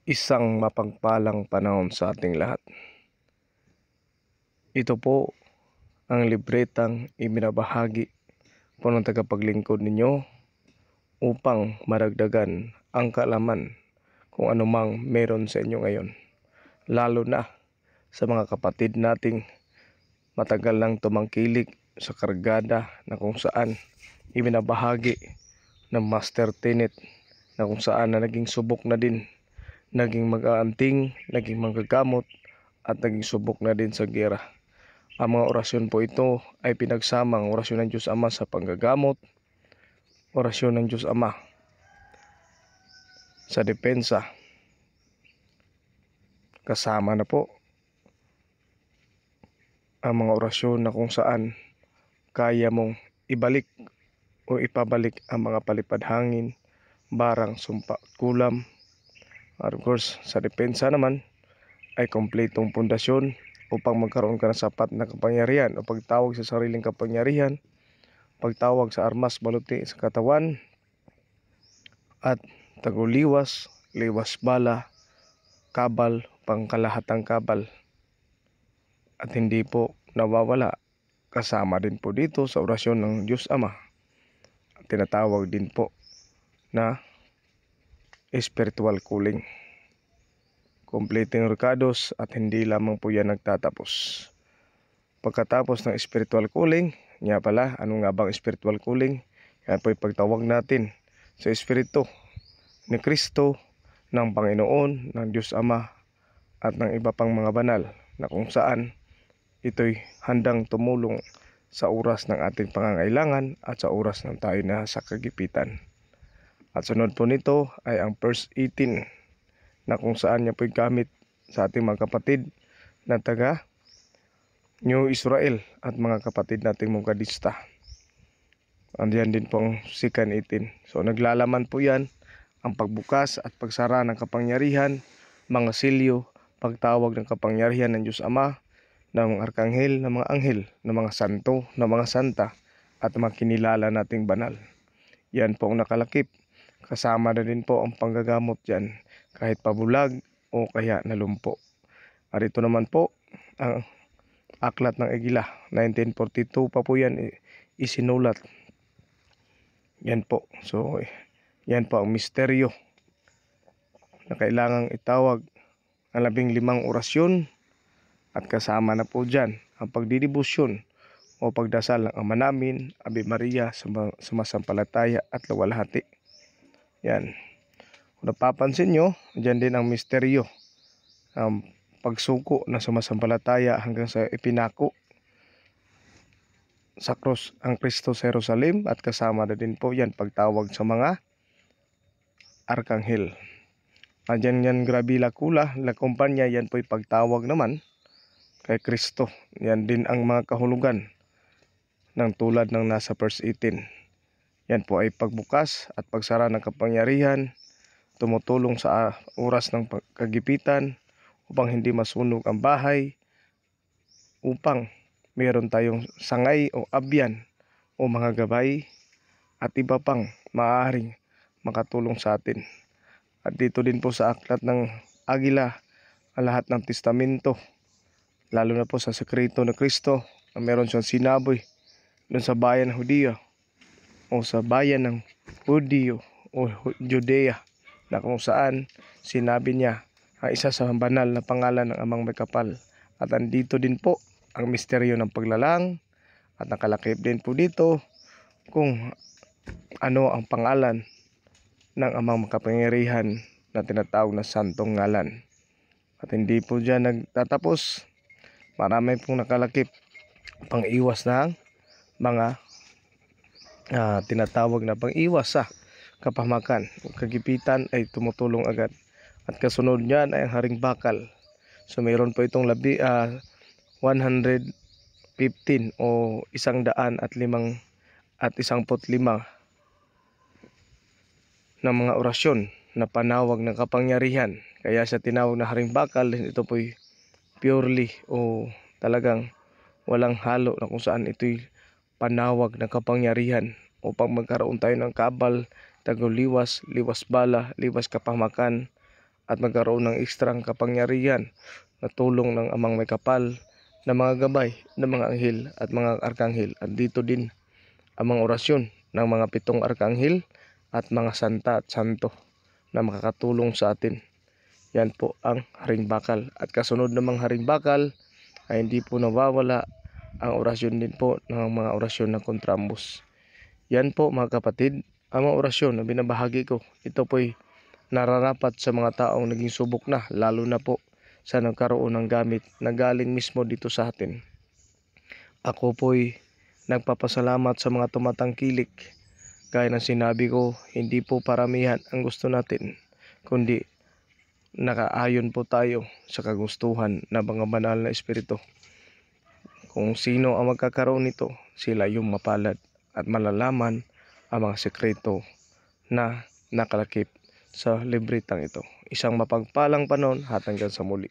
Isang mapagpalang panahon sa ating lahat. Ito po ang libretang ibinabahagi po ng tagapaglingkod ninyo upang maragdagan ang kaalaman kung anumang meron sa inyo ngayon. Lalo na sa mga kapatid nating matagal lang tumangkilik sa kargada na kung saan ibinabahagi ng Master Tenet na kung saan na naging subok na din, naging mag-aanting, naging manggagamot at naging subok na din sa giyera. Ang mga orasyon po ito ay pinagsamang orasyon ng Diyos Ama sa panggagamot, orasyon ng Diyos Ama sa depensa. Kasama na po ang mga orasyon na kung saan kaya mong ibalik o ipabalik ang mga palipad hangin, barang, sumpa, kulam. At of course, sa depensa naman ay kompletong pundasyon upang magkaroon ka ng sapat na kapangyarihan o pagtawag sa sariling kapangyarihan, pagtawag sa armas baluti sa katawan, at taguliwas, liwas bala, kabal, pangkalahatang kabal. At hindi po nawawala, kasama din po dito sa orasyon ng Diyos Ama, tinatawag din po na spiritual cooling. Kompletong recados at hindi lamang po yan nagtatapos. Pagkatapos ng spiritual cooling, nga pala, ano nga bang spiritual cooling? Yan po ipagtawag natin sa Espiritu ni Kristo, ng Panginoon, ng Diyos Ama, at ng iba pang mga banal na kung saan ito'y handang tumulong sa oras ng ating pangangailangan at sa oras ng tayo na sa kagipitan. At sunod po nito ay ang verse 18 na kung saan niya po'y gamit sa ating mga kapatid na taga New Israel at mga kapatid nating Mogadista. Andiyan din po ang sikan 18. So naglalaman po yan ang pagbukas at pagsara ng kapangyarihan, mga silyo, pagtawag ng kapangyarihan ng Diyos Ama, ng arkanghel, ng mga anghel, ng mga santo, ng mga santa, at mga kinilala nating banal. Yan po ang nakalakip. Kasama na din po ang panggagamot dyan, kahit pabulag o kaya nalumpo. At ito naman po ang Aklat ng Agila, 1942 pa po yan isinulat. Yan po. So, yan po ang misteryo na kailangang itawag ang 15 orasyon at kasama na po dyan ang pagdidibusyon o pagdasal ng Ama namin, Ave Maria, sumasampalataya at luwalhati. Yan. Kung napapansin nyo, dyan din ang misteryo. Pagsuko na sumasampalataya hanggang sa ipinako sa krus ang Kristo sa Jerusalem, at kasama na din po yan pagtawag sa mga arkanghel. Andyan yan grabila kula, la kumpanya, yan po'y pagtawag naman kay Kristo. Yan din ang mga kahulugan ng tulad ng nasa verse 18. Yan po ay pagbukas at pagsara ng kapangyarihan, tumutulong sa oras ng kagipitan upang hindi masunog ang bahay, upang meron tayong sangay o abyan o mga gabay at iba pang maaaring makatulong sa atin. At dito din po sa Aklat ng Agila, ang lahat ng testamento, lalo na po sa sekreto ng Kristo, na meron siyang sinabi doon sa bayan ng Hudiyo o sa bayan ng Hudiyo o Judea, na kung saan sinabi niya ang isa sa banal na pangalan ng Amang May Kapal. At andito din po ang misteryo ng paglalang, at nakalakip din po dito kung ano ang pangalan ng Amang makapangyarihan na tinatawag na Santong Ngalan. At hindi po dyan nagtatapos. Marami pong nakalakip pang iwas ng mga tinatawag na pang iwas sa kapahamakan. Kagipitan ay tumutulong agad. At kasunod niyan ay ang Haring Bakal. So mayroon po itong 115 o 105 na mga orasyon na panawag ng kapangyarihan. Kaya sa tinawag na Haring Bakal, ito po'y purely o talagang walang halo, na kung saan ito'y panawag ng kapangyarihan upang magkaroon tayo ng kabal, taguliwas, liwas bala, liwas kapahamakan, at magkaroon ng ekstrang kapangyarihan na tulong ng Amang May Kapal na mga gabay ng mga anghel at mga arkanghel. At dito din ang mga orasyon ng mga 7 arkanghel at mga santa at santo na makakatulong sa atin. Yan po ang Haring Bakal. At kasunod namang Haring Bakal ay hindi po nawawala ang orasyon din po ng mga orasyon ng kontrambos. Yan po mga kapatid, ang mga orasyon na binabahagi ko. Ito po'y nararapat sa mga taong naging subok na, lalo na po sa nagkaroon ng gamit na galing mismo dito sa atin. Ako po'y nagpapasalamat sa mga tumatangkilik. Gaya ng sinabi ko, hindi po paramihan ang gusto natin, kundi nakaayon po tayo sa kagustuhan ng mga banal na espiritu. Kung sino ang magkakaroon nito, sila yung mapalad at malalaman ang mga sekreto na nakalakip sa libritang ito. Isang mapagpalang panahon hanggang sa muli.